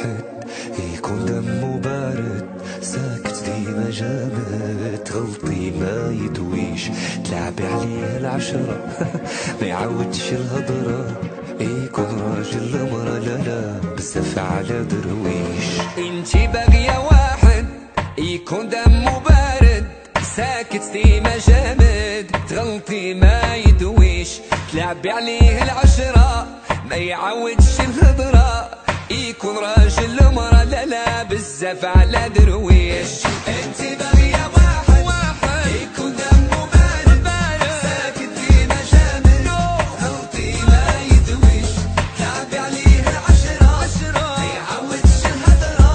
واحد يكون دمه بارد، ساكت ديما جامد، تغلطي ما يدويش، تلعبي عليه العشرة ما يعودش الهضرة، يكون راجل مرة لا لا بزاف على درويش. انتي باغية واحد يكون دمه بارد، ساكت ديما جامد، تغلطي ما يدويش، تلعبي عليه العشرة ما يعودش الهضرة، يكون راجل مرة لا لا بزاف على درويش. انتي باغية واحد يكون دمه بارد، ساكت ديما جامد، تغلطي ما يدويش، تلعبي عليه العشرة ما يعودش الهضرة،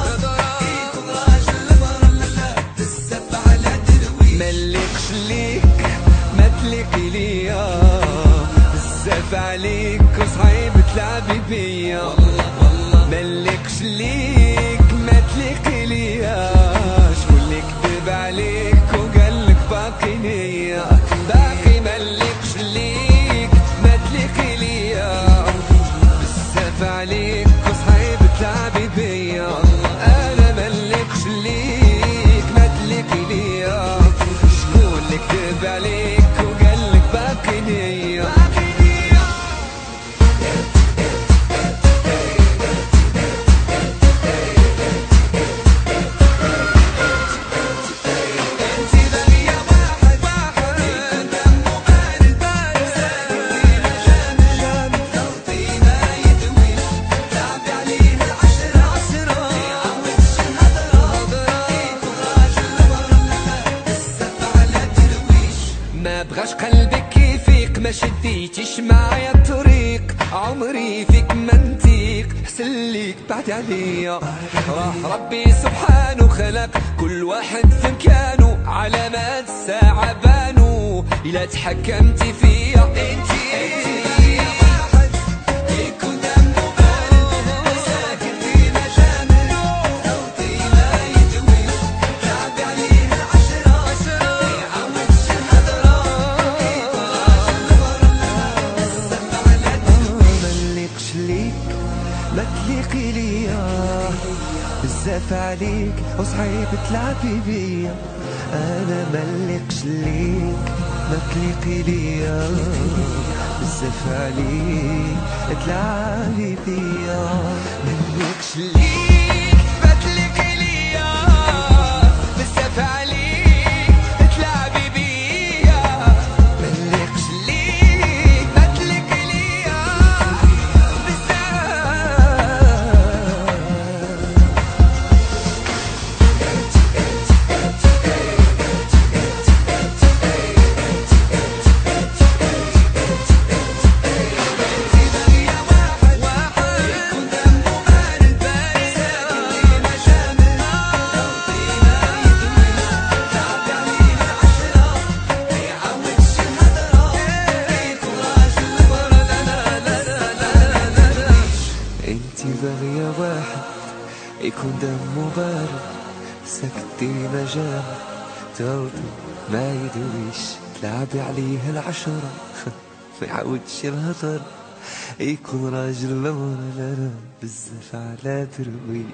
يكون راجل مرة لا لا بزاف على درويش. ملكش ليك ما تليقي ليا، بزاف عليك وصعيب تلعبي بيا، ملكش ليك ما تليقي ليا، شكون اللي كذب عليك وقالك باقي ليا، باقي ملكش ليك ما تليقي ليا، بزاف عليك وصعيب تلعبي بيا، انا ملكش ليك ما تليقي ليا، شكون اللي كذب عليك وقالك باقي ليا. ما بغاش قلبك يفيق، ما شديتيش معايا الطريق، عمري فيك ما نتيق، حسن ليك بعد عليا، راه ربي سبحانه خلق كل واحد في مكانه، علامات الساعة بانو إلا تحكمتي فيا. انتي واحد يكون دمه بارد، ساكن ديما جامد، تغلطي ما يدويش، تلعبي عليه العشرة ما يعودش الهضرة، يكون راجل مرة لا بزاف على درويش. ملكش ليك ما تليقي ليا، بزاف عليك وصعيب تلعبي بيا، انا ملكش ليك ما تليقي ليا، بزاف عليك تلعبي بيا، ملكش ليك ما تليقي ليا، بزاف عليك تلعبي بيا، ملكش ليك ما تليقي ليا بزاف. انتي باغية واحد يكون دمه بارد، ساكت ديما جامد، تغلطي ما يدويش، تلعبي عليه العشرة ما يعودش الهضر، يكون راجل مرة لا لا بزاف على درويش.